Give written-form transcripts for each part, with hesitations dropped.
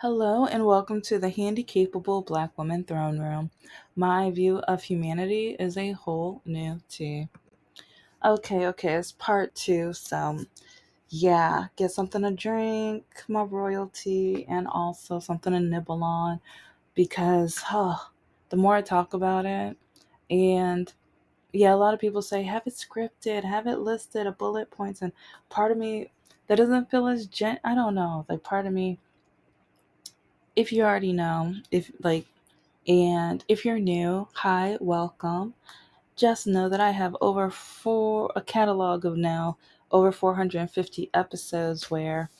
Hello and welcome to the Handicapable Black Woman Throne Room. My view of humanity is a whole new tea. Okay, it's part two. So, yeah, get something to drink, my royalty, and also something to nibble on because the more I talk about it, and yeah, a lot of people say have it scripted, have it listed, a bullet points, and part of me that doesn't feel as I don't know, like part of me, if you already know, if like, and if you're new, hi, welcome. Just know that I have a catalog of now over 450 episodes where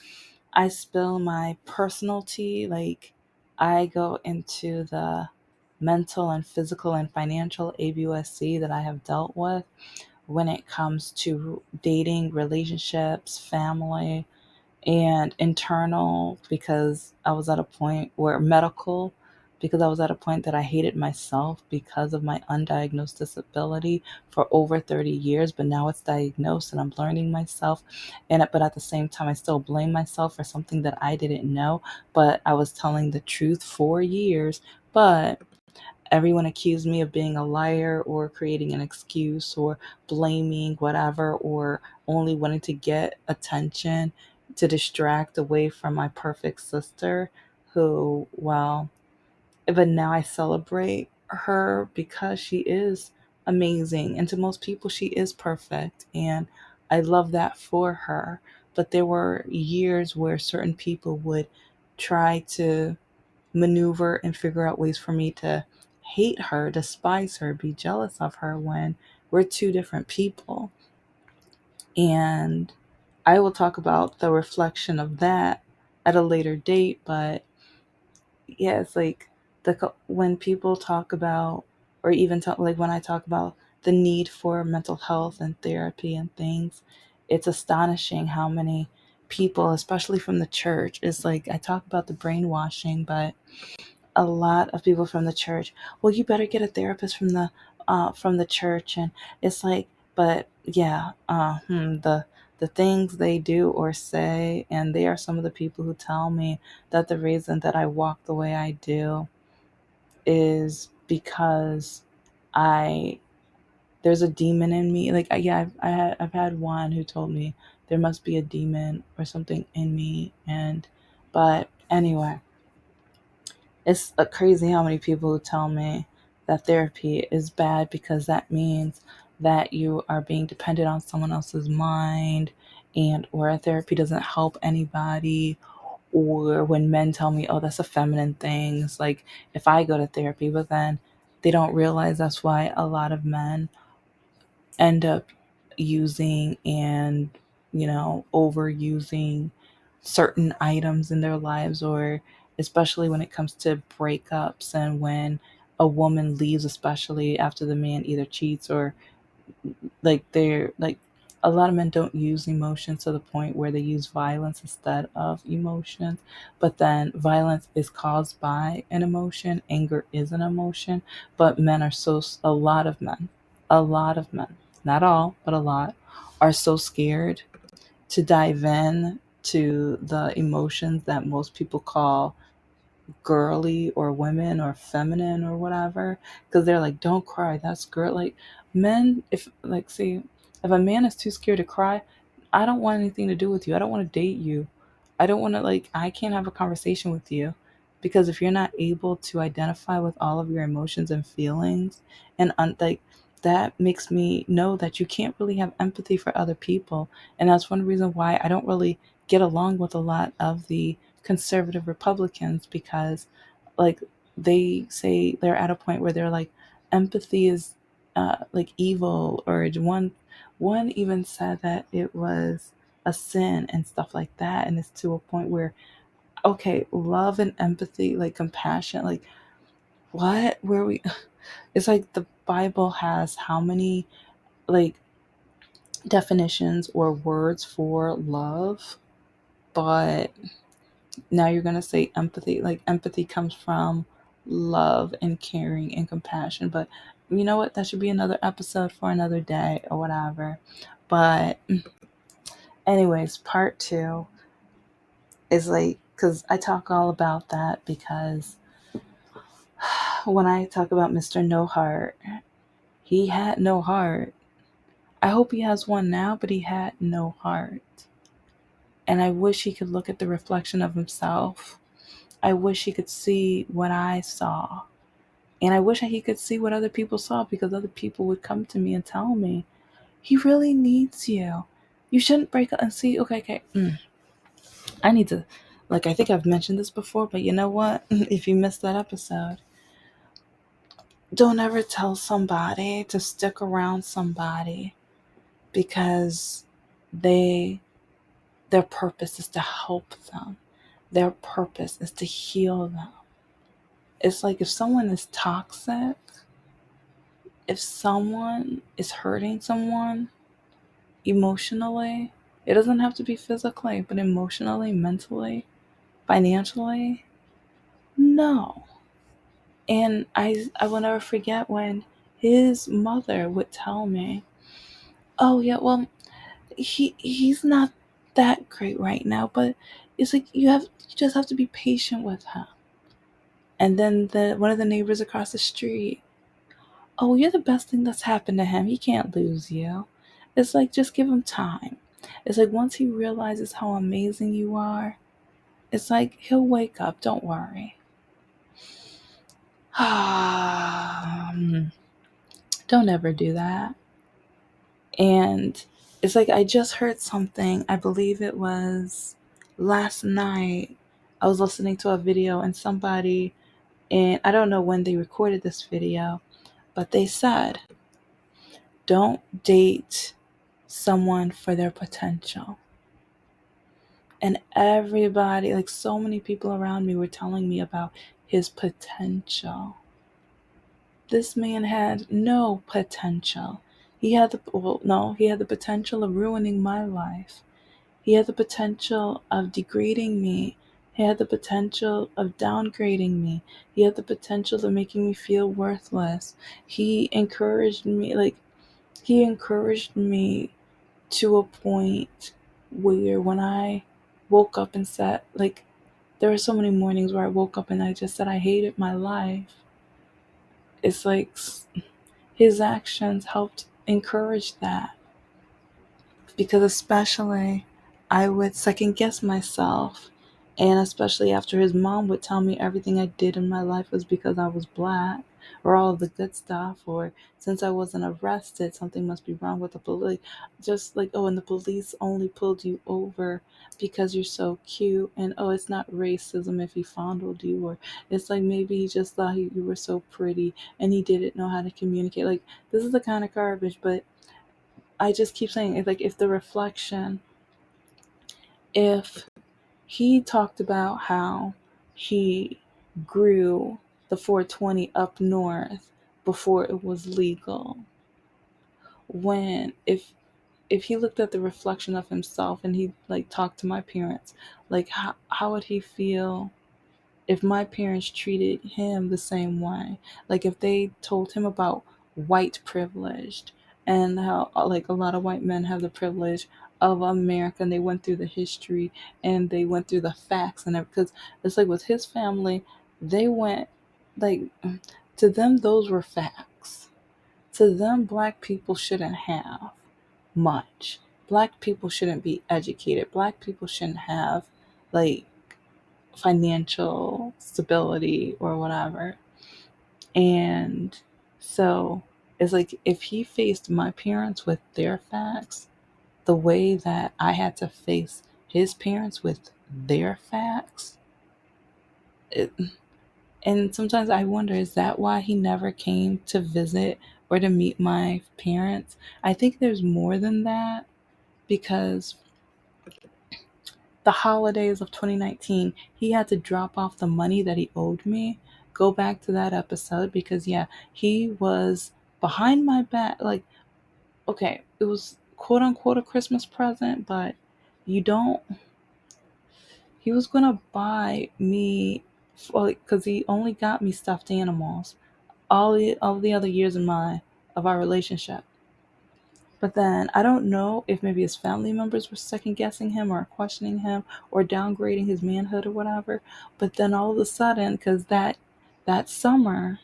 I spill my personal tea. Like, I go into the mental and physical and financial ABUSC that I have dealt with when it comes to dating, relationships, family, and internal because I was at a point where medical because I was at a point that I hated myself because of my undiagnosed disability for over 30 years, but now it's diagnosed and I'm learning myself, but at the same time I still blame myself for something that I didn't know, but I was telling the truth for years, but everyone accused me of being a liar or creating an excuse or blaming whatever or only wanting to get attention to distract away from my perfect sister who, well, but now I celebrate her because she is amazing, and to most people she is perfect, and I love that for her. But there were years where certain people would try to maneuver and figure out ways for me to hate her, despise her, be jealous of her when we're two different people. And I will talk about the reflection of that at a later date, but yeah, it's like when people talk about, or even talk, like when I talk about the need for mental health and therapy and things, it's astonishing how many people, especially from the church, is like I talk about the brainwashing, but a lot of people from the church, well, you better get a therapist from the church, and it's like, but yeah, the things they do or say, and they are some of the people who tell me that the reason that I walk the way I do is because I there's a demon in me. Like, yeah, I've had one who told me there must be a demon or something in me, and but anyway, it's crazy how many people who tell me that therapy is bad because that means that you are being dependent on someone else's mind, and or therapy doesn't help anybody, or when men tell me, oh, that's a feminine thing. It's like if I go to therapy, but then they don't realize that's why a lot of men end up using and, overusing certain items in their lives, or especially when it comes to breakups and when a woman leaves, especially after the man either cheats or they're like, a lot of men don't use emotions to the point where they use violence instead of emotions, but then violence is caused by an emotion, anger is an emotion, but men are a lot of men, not all but a lot, are so scared to dive in to the emotions that most people call girly or women or feminine or whatever, because they're like, don't cry, that's girl. Like, men, if like, see, if a man is too scared to cry, I don't want anything to do with you. I don't want to date you. I don't want to, like, I can't have a conversation with you, because if you're not able to identify with all of your emotions and feelings, and like, that makes me know that you can't really have empathy for other people. And that's one reason why I don't really get along with a lot of the conservative Republicans, because, like, they say they're at a point where they're like, empathy is like evil, or one even said that it was a sin and stuff like that, and it's to a point where, okay, love and empathy, like compassion, like, what, where we it's like the Bible has how many, like, definitions or words for love, but now you're going to say empathy. Like, empathy comes from love and caring and compassion, but you know what, that should be another episode for another day or whatever. But anyways, part two is like, Because I talk all about that because when I talk about Mr. No Heart, he had no heart. I hope he has one now, but he had no heart. And I wish he could look at the reflection of himself. I wish he could see what I saw. And I wish he could see what other people saw, because other people would come to me and tell me, he really needs you. You shouldn't break up and see. Okay, okay. I need to, like, I think I've mentioned this before, but you know what? If you missed that episode, don't ever tell somebody to stick around somebody because they their purpose is to help them. Their purpose is to heal them. It's like if someone is toxic, if someone is hurting someone emotionally, it doesn't have to be physically, but emotionally, mentally, financially, no. And I will never forget when his mother would tell me, "Oh yeah, well, he's not that great right now, but it's like you just have to be patient with him." And then the one of the neighbors across the street, "Oh, you're the best thing that's happened to him. He can't lose you." It's like, just give him time. It's like once he realizes how amazing you are, it's like he'll wake up. Don't worry. Don't ever do that. And it's like I just heard something. I believe it was last night. I was listening to a video and somebody, and I don't know when they recorded this video, but they said, don't date someone for their potential. And everybody, like so many people around me, were telling me about his potential. This man had no potential. He had the potential of ruining my life. He had the potential of degrading me. He had the potential of downgrading me. He had the potential of making me feel worthless. He encouraged me, to a point where when I woke up and said, like, there were so many mornings where I woke up and I just said I hated my life. It's like his actions helped encourage that. Because especially I would second guess myself, and especially after his mom would tell me everything I did in my life was because I was black, or all of the good stuff, or since I wasn't arrested something must be wrong with the police. Just like, oh, and the police only pulled you over because you're so cute, and oh, it's not racism if he fondled you, or it's like maybe he just thought you were so pretty and he didn't know how to communicate. Like, this is the kind of garbage. But I just keep saying it, like, if he talked about how he grew the 420 up north before it was legal, when if he looked at the reflection of himself and he like talked to my parents, like how would he feel if my parents treated him the same way? Like if they told him about white privilege and how like a lot of white men have the privilege of America, and they went through the history and they went through the facts and everything. Because it's like with his family, they went like, to them those were facts. To them, black people shouldn't have much. Black people shouldn't be educated. Black people shouldn't have like financial stability or whatever. And so it's like if he faced my parents with their facts the way that I had to face his parents with their facts, it, and sometimes I wonder, is that why he never came to visit or to meet my parents? I think there's more than that, because the holidays of 2019, he had to drop off the money that he owed me. Go back to that episode because, yeah, he was behind my back. Like, okay, it was quote unquote a Christmas present, but you don't, he was gonna buy me, because he only got me stuffed animals all the other years of our relationship. But then I don't know if maybe his family members were second guessing him or questioning him or downgrading his manhood or whatever. But then all of a sudden, because that summer,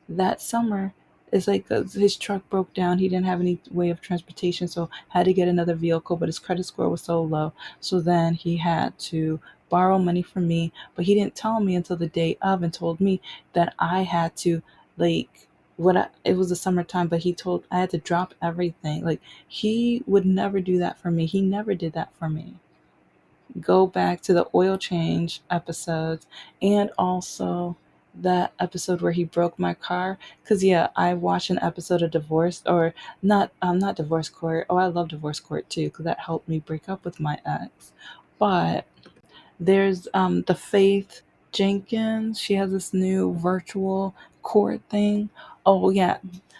that summer it's like his truck broke down. He didn't have any way of transportation, so had to get another vehicle, but his credit score was so low, so then he had to borrow money from me. But he didn't tell me until the day of and told me that I had to, like, it was the summertime, but he told I had to drop everything. Like, he would never do that for me. He never did that for me. Go back to the oil change episodes, and also that episode where he broke my car. Because yeah, I watched an episode of Divorce, or not Divorce Court. Oh, I love Divorce Court too, because that helped me break up with my ex. But there's the Faith Jenkins. She has this new virtual court thing. Oh yeah,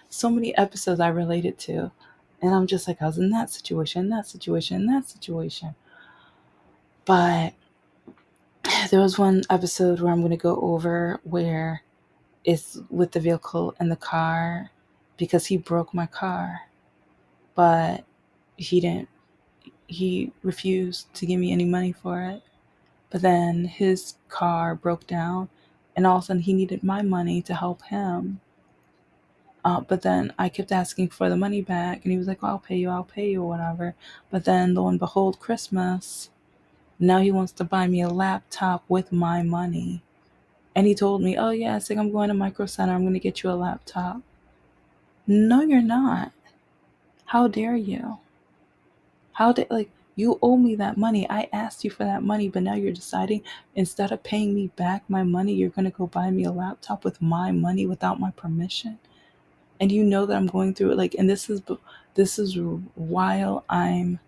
so many episodes I related to, and I'm just like, I was in that situation, that situation, that situation. But there was one episode where I'm going to go over where it's with the vehicle and the car, because he broke my car, but he didn't, he refused to give me any money for it. But then his car broke down, and all of a sudden he needed my money to help him. But then I kept asking for the money back, and he was like, well, I'll pay you, whatever. But then lo and behold, Christmas, now he wants to buy me a laptop with my money. And he told me, oh, yeah, it's like, I'm going to Micro Center. I'm going to get you a laptop. No, you're not. How dare you? Like, you owe me that money. I asked you for that money, but now you're deciding instead of paying me back my money, you're going to go buy me a laptop with my money without my permission. And you know that I'm going through it. Like, and this is while I'm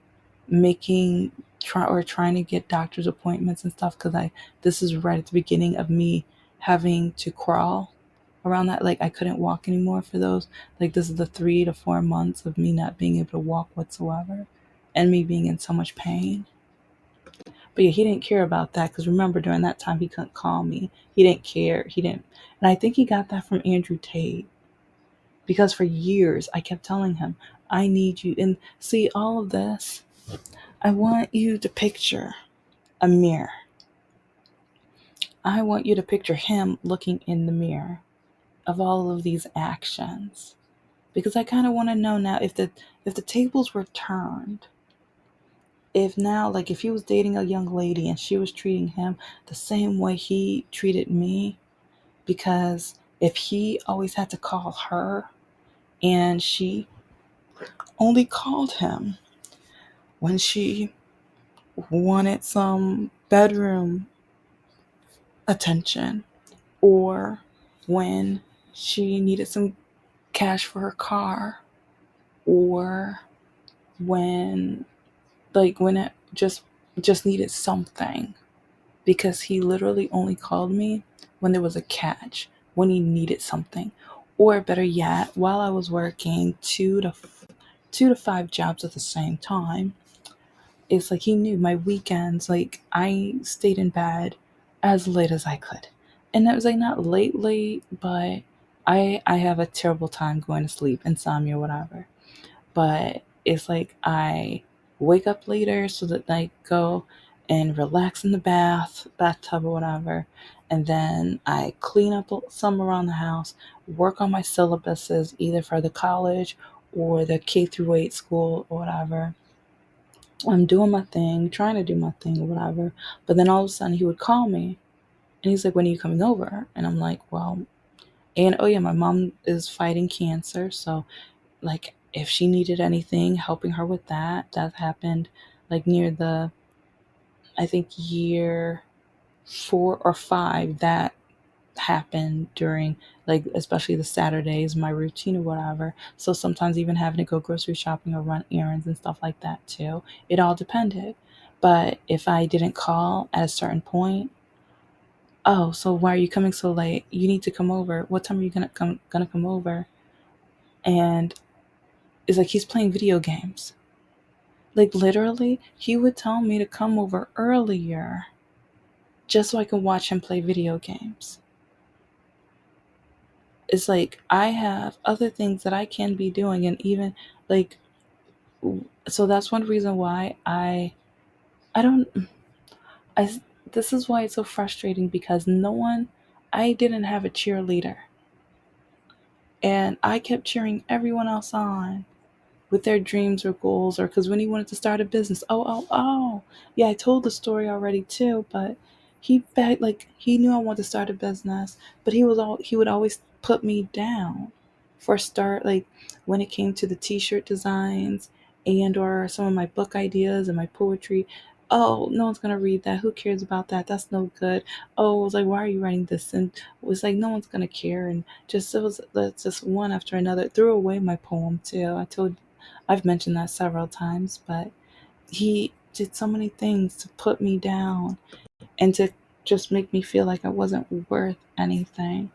making trying to get doctor's appointments and stuff, because this is right at the beginning of me having to crawl around that. Like, I couldn't walk anymore for those. Like, this is the 3 to 4 months of me not being able to walk whatsoever, and me being in so much pain. But yeah, he didn't care about that, because remember, during that time he couldn't call me. He didn't care. He didn't. And I think he got that from Andrew Tate, because for years I kept telling him, I need you. And see, all of this, I want you to picture a mirror. I want you to picture him looking in the mirror of all of these actions. Because I kind of want to know now, if the tables were turned, if now, like, if he was dating a young lady and she was treating him the same way he treated me, because if he always had to call her and she only called him when she wanted some bedroom attention, or when she needed some cash for her car, or when, like, when it just needed something, because he literally only called me when there was a catch, when he needed something. Or better yet, while I was working two to five jobs at the same time, it's like he knew my weekends. Like, I stayed in bed as late as I could. And it was like not late, but I have a terrible time going to sleep, insomnia, whatever. But it's like I wake up later so that I go and relax in the bathtub or whatever. And then I clean up some around the house, work on my syllabuses, either for the college or the K through 8 school or whatever. I'm doing my thing, trying to do my thing or whatever. But then all of a sudden he would call me and he's like, when are you coming over? And I'm like, well, and oh yeah, my mom is fighting cancer. So, like, if she needed anything, helping her with that happened like near the, I think, year 4 or 5. That happened during, like, especially the Saturdays, my routine or whatever. So sometimes even having to go grocery shopping or run errands and stuff like that too. It all depended. But if I didn't call at a certain point, oh, so why are you coming so late? You need to come over. What time are you gonna come over? And it's like he's playing video games. Like, literally, he would tell me to come over earlier just so I can watch him play video games. It's like I have other things that I can be doing, and even, like, So that's one reason why I don't I this is why it's so frustrating, because no one I didn't have a cheerleader, and I kept cheering everyone else on with their dreams or goals, or because when he wanted to start a business. Oh, yeah, I told the story already too, but he begged, like, he knew I wanted to start a business, but he would always put me down for start, like, when it came to the t-shirt designs and or some of my book ideas and my poetry. Oh, no one's gonna read that. Who cares about that? That's no good. Oh, I was like, why are you writing this? And it was like, no one's gonna care. And just it was that's just one after another. Threw away my poem too. I've mentioned that several times, but he did so many things to put me down and to just make me feel like I wasn't worth anything.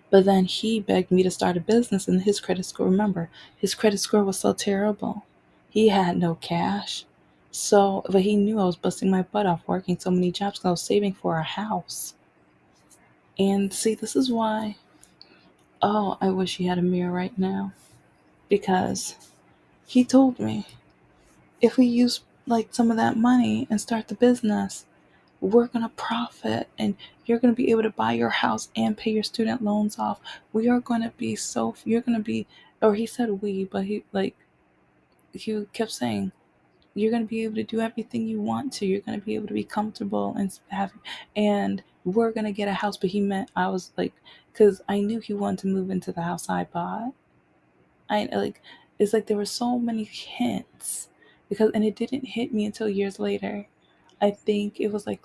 But then he begged me to start a business, and his credit score, remember, his credit score was so terrible. He had no cash. So, but he knew I was busting my butt off working so many jobs because I was saving for a house. And see, this is why, oh, I wish he had a mirror right now, because he told me, if we use like some of that money and start the business, we're going to profit, and you're going to be able to buy your house and pay your student loans off. We are going to be so, you're going to be, or he said we, but he kept saying, you're going to be able to do everything you want to. You're going to be able to be comfortable and have, and we're going to get a house. But he meant, I was like, because I knew he wanted to move into the house I bought. I like, it's like there were so many hints, because, and it didn't hit me until years later. I think it was like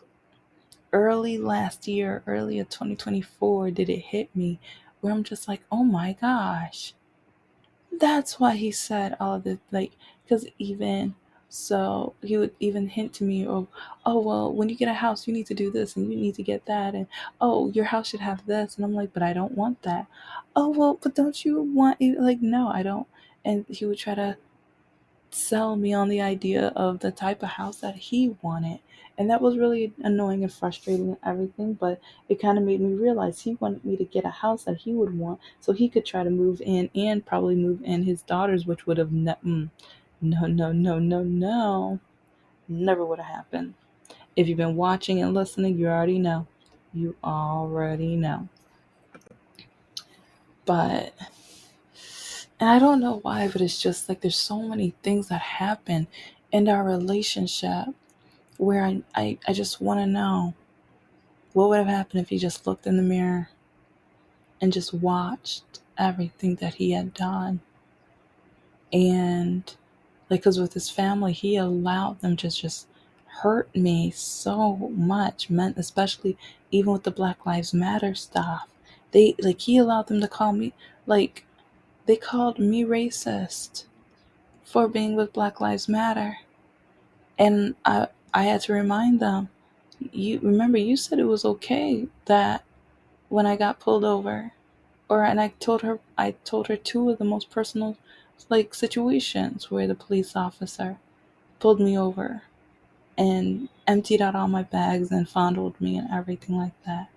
early last year, early of 2024, did it hit me, where I'm just like, oh my gosh, that's why he said all of this. Like, because even so, he would even hint to me, oh, well, when you get a house, you need to do this and you need to get that. And oh, your house should have this. And I'm like, but I don't want that. Oh, well, but don't you want it? Like, no, I don't. And he would try to sell me on the idea of the type of house that he wanted. And that was really annoying and frustrating and everything, but it kind of made me realize he wanted me to get a house that he would want so he could try to move in and probably move in his daughters, which would have no, never would have happened. If you've been watching and listening, you already know. You already know. But, and I don't know why, but it's just like there's so many things that happen in our relationship where I just want to know what would have happened if he just looked in the mirror and just watched everything that he had done. And like, because with his family, he allowed them to just hurt me so much, meant especially even with the Black Lives Matter stuff. They, like, he allowed them to call me, like, they called me racist for being with Black Lives Matter. And I had to remind them, you remember, you said it was okay that when I got pulled over, or, and I told her two of the most personal, like, situations where the police officer pulled me over and emptied out all my bags and fondled me and everything like that.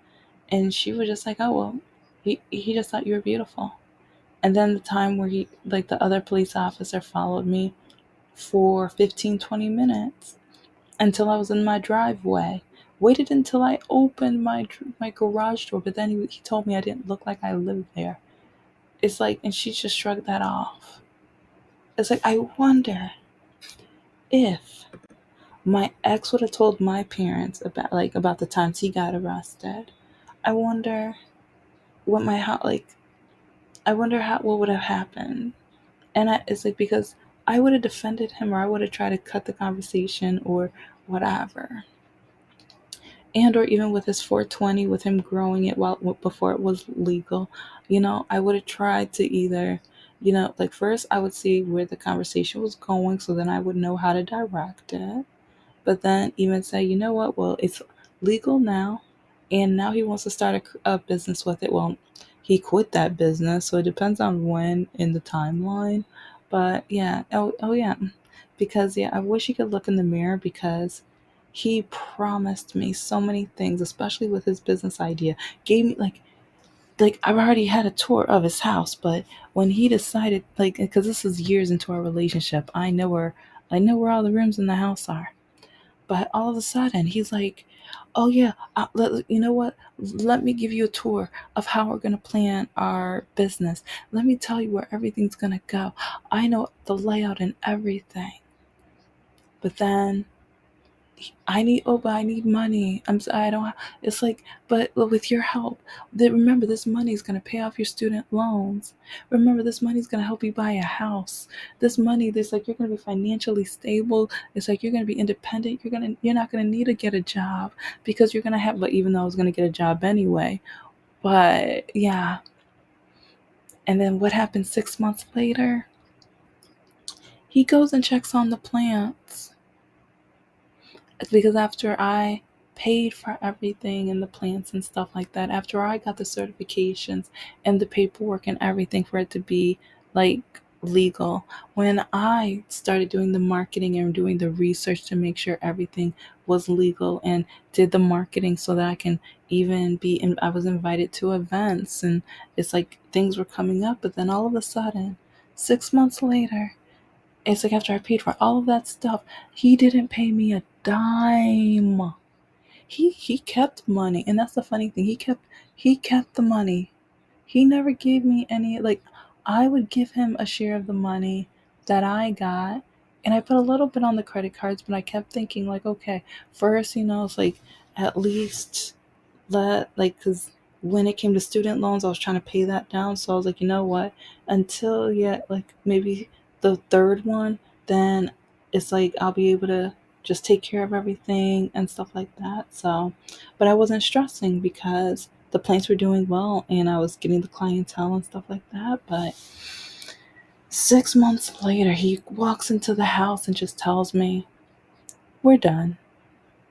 And she was just like, oh, well, he just thought you were beautiful. And then the time where he, like, the other police officer followed me for 15-20 minutes until I was in my driveway. Waited until I opened my garage door, but then he told me I didn't look like I lived there. It's like, and she just shrugged that off. It's like, I wonder if my ex would have told my parents about, like, about the times he got arrested. I wonder what my how like I wonder how what would have happened. And it's like, because I would have defended him, or I would have tried to cut the conversation or whatever. And or even with his 420, with him growing it while before it was legal, I would have tried to either, like, first I would see where the conversation was going, so then I would know how to direct it. But then even say, you know what, well, it's legal now, and now he wants to start a business with it. Well, he quit that business, so it depends on when in the timeline. But yeah, oh yeah, because yeah, I wish he could look in the mirror, because he promised me so many things, especially with his business idea. Gave me, like, like I've already had a tour of his house, but when he decided, like, because this is years into our relationship, I know where all the rooms in the house are. But all of a sudden, he's like, "Oh yeah, you know what? Let me give you a tour of how we're gonna plan our business. Let me tell you where everything's gonna go. I know the layout and everything." But then but I need money. I don't. It's like, but with your help, remember this money is gonna pay off your student loans. Remember this money is gonna help you buy a house. This money, there's like you're gonna be financially stable. It's like you're gonna be independent. You're not gonna need to get a job because you're gonna have. But even though I was gonna get a job anyway, but yeah. And then what happened 6 months later? He goes and checks on the plants. It's because after I paid for everything and the plants and stuff like that, after I got the certifications and the paperwork and everything for it to be like legal, when I started doing the marketing and doing the research to make sure everything was legal and did the marketing so that I can even I was invited to events and it's like things were coming up, but then all of a sudden, 6 months later, it's like after I paid for all of that stuff, he didn't pay me a dime. He kept money, and that's the funny thing. He kept the money. He never gave me any like I would give him a share of the money that I got, and I put a little bit on the credit cards, but I kept thinking like, okay, first, it's like at least because when it came to student loans, I was trying to pay that down. So I was like, you know what? Until yet, like maybe the third one, then it's like I'll be able to just take care of everything and stuff like that. So, but I wasn't stressing because the plants were doing well and I was getting the clientele and stuff like that. But 6 months later, he walks into the house and just tells me, "We're done.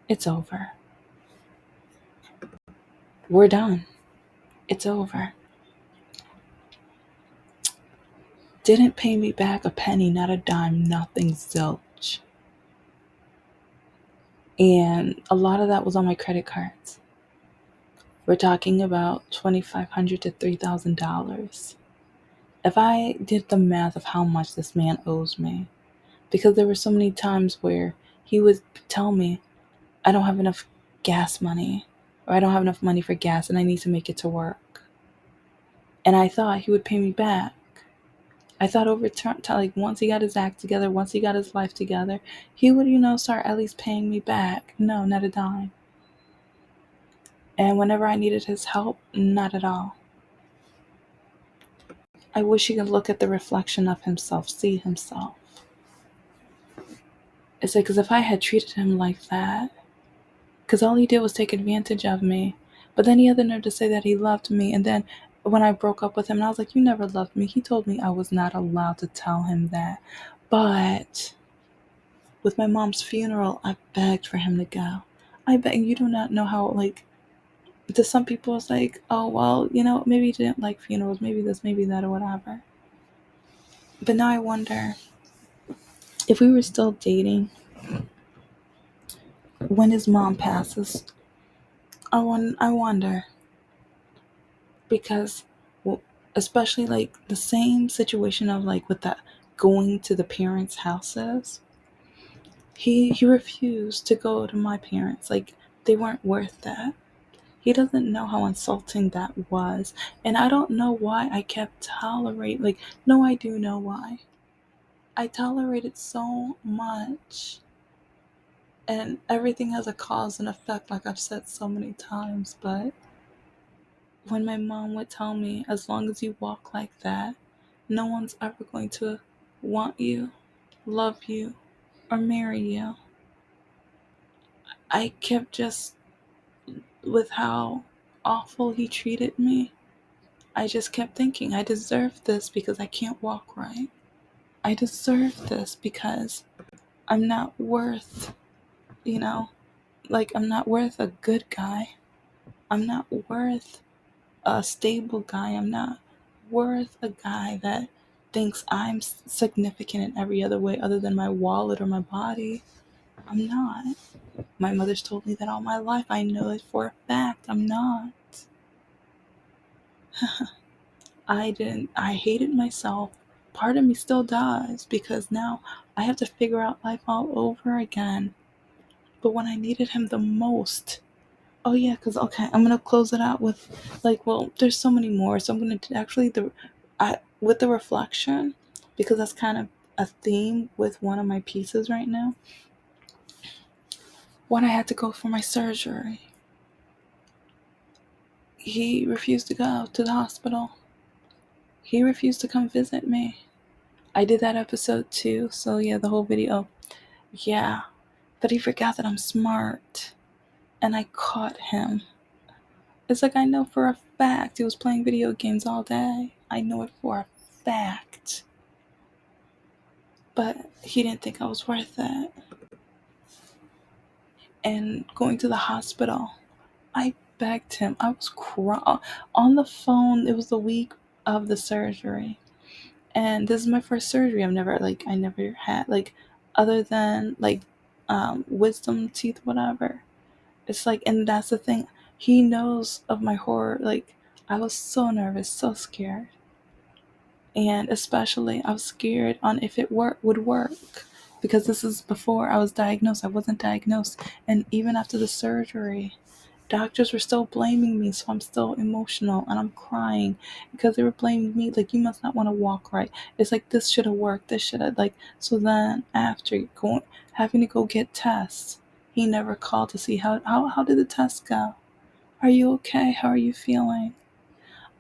It's over. We're done. It's over." Didn't pay me back a penny, not a dime, nothing, zilch. And a lot of that was on my credit cards. We're talking about $2,500 to $3,000. If I did the math of how much this man owes me, because there were so many times where he would tell me, "I don't have enough gas money," or "I don't have enough money for gas and I need to make it to work." And I thought he would pay me back. I thought over time, like once he got his act together, once he got his life together, he would, start at least paying me back. No, not a dime. And whenever I needed his help, not at all. I wish he could look at the reflection of himself, see himself. It's like, because if I had treated him like that, because all he did was take advantage of me, but then he had the nerve to say that he loved me. And then when I broke up with him, and I was like, "You never loved me." He told me I was not allowed to tell him that. But with my mom's funeral, I begged for him to go. I beg you do not know how, like, to some people it's like, "Oh, well, maybe you didn't like funerals, maybe this, maybe that, or whatever." But now I wonder if we were still dating when his mom passes. I wonder because, well, especially like the same situation of like with that going to the parents' houses. He refused to go to my parents. Like they weren't worth that. He doesn't know how insulting that was. And I don't know why I kept tolerating. Like, no, I do know why. I tolerated so much. And everything has a cause and effect, like I've said so many times. But when my mom would tell me, as long as you walk like that, no one's ever going to want you, love you, or marry you, I kept just, with how awful he treated me, I just kept thinking, I deserve this because I can't walk right. I deserve this because I'm not worth, like I'm not worth a good guy. I'm not worth a stable guy. I'm not worth a guy that thinks I'm significant in every other way other than my wallet or my body. I'm not. My mother's told me that all my life. I know it for a fact. I'm not. I hated myself. Part of me still does because now I have to figure out life all over again. But when I needed him the most, oh yeah, because okay, I'm gonna close it out with well, there's so many more. So I'm gonna actually with the reflection, because that's kind of a theme with one of my pieces right now. When I had to go for my surgery, he refused to go to the hospital. He refused to come visit me. I did that episode too, so yeah, the whole video. Yeah, but he forgot that I'm smart, and I caught him. It's like I know for a fact he was playing video games all day. I know it for a fact. But he didn't think I was worth it. And going to the hospital, I begged him. I was crying on the phone. It was the week of the surgery. And this is my first surgery. I never had, other than, wisdom teeth, whatever. It's like, and that's the thing. He knows of my horror. I was so nervous, so scared. And especially I was scared on if it would work, because this is before I was diagnosed. I wasn't diagnosed, and even after the surgery, doctors were still blaming me. So I'm still emotional and I'm crying because they were blaming me, like, you must not want to walk right. It's like, this should have worked, this should have, so then after going having to go get tests, he never called to see how did the test go. Are you okay? How are you feeling?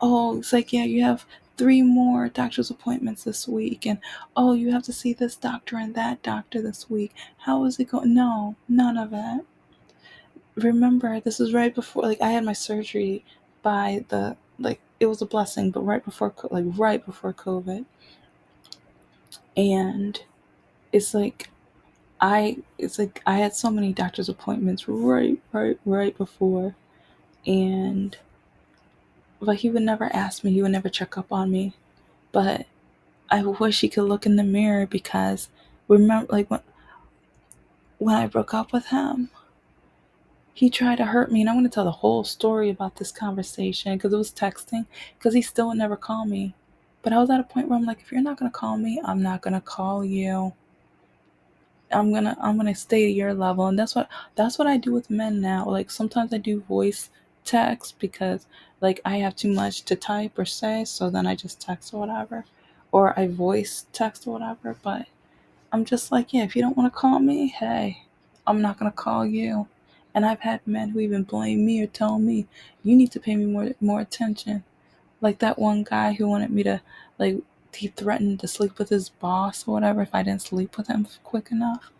Oh, it's like, yeah, you have 3 more doctor's appointments this week, and oh, you have to see this doctor and that doctor this week. How is it going? No, none of it. Remember, this was right before, I had my surgery by it was a blessing, but right before COVID. And it's like, I had so many doctor's appointments right before. And, but he would never ask me, he would never check up on me. But I wish he could look in the mirror, because remember, when I broke up with him, he tried to hurt me. And I'm going to tell the whole story about this conversation, because it was texting, because he still would never call me. But I was at a point where I'm like, if you're not going to call me, I'm not going to call you. I'm gonna stay to your level. And that's what I do with men now. Like, sometimes I do voice text because, I have too much to type or say, so then I just text or whatever, or I voice text or whatever. But I'm just like, yeah, if you don't want to call me, hey, I'm not gonna call you. And I've had men who even blame me or tell me, you need to pay me more attention. Like that one guy who wanted me to, like, he threatened to sleep with his boss or whatever if I didn't sleep with him quick enough.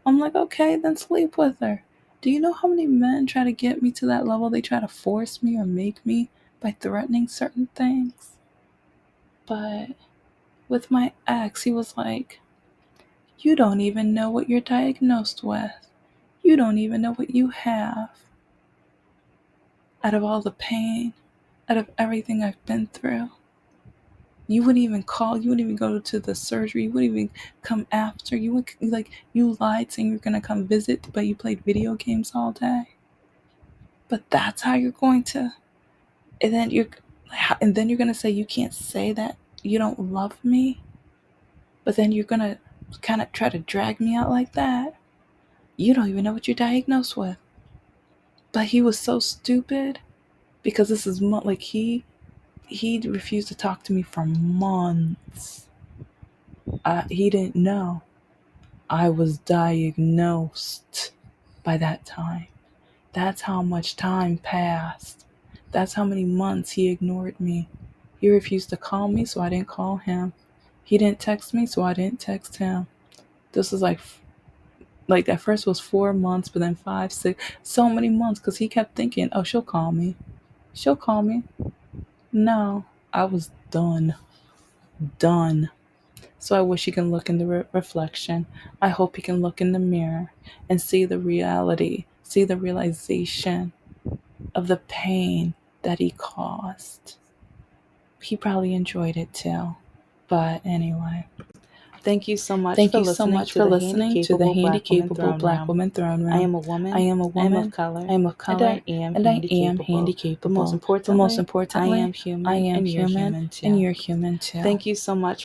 I'm like, okay, then sleep with her. Do you know how many men try to get me to that level? They try to force me or make me by threatening certain things. But with my ex, he was like, you don't even know what you're diagnosed with. You don't even know what you have. Out of all the pain, out of everything I've been through, you wouldn't even call, you wouldn't even go to the surgery, you wouldn't even come after. You lied saying you're gonna come visit, but you played video games all day. But that's how you're going to, and then you're gonna say you can't say that you don't love me, but then you're gonna kind of try to drag me out like that. You don't even know what you're diagnosed with. But he was so stupid, because this is he refused to talk to me for months. He didn't know I was diagnosed by that time. That's how much time passed. That's how many months he ignored me. He refused to call me, so I didn't call him. He didn't text me, so I didn't text him. This was like at first it was 4 months, but then 5, 6, so many months, because he kept thinking, oh, she'll call me. She'll call me. No, I was done. Done. So I wish he can look in the reflection. I hope he can look in the mirror and see the reality, see the realization of the pain that he caused. He probably enjoyed it too. But anyway, Thank you so much Thank for you so listening much to for the listening to the Handicapable Black Woman Handicapable Throne Black Room. Woman Throne I Room. am a I woman, am a I am of woman, color, I am of and I color, am and I am handicapable. But most handicapable. But most importantly, I am importantly, I human am and you're human human and too. you're human too. Thank you so much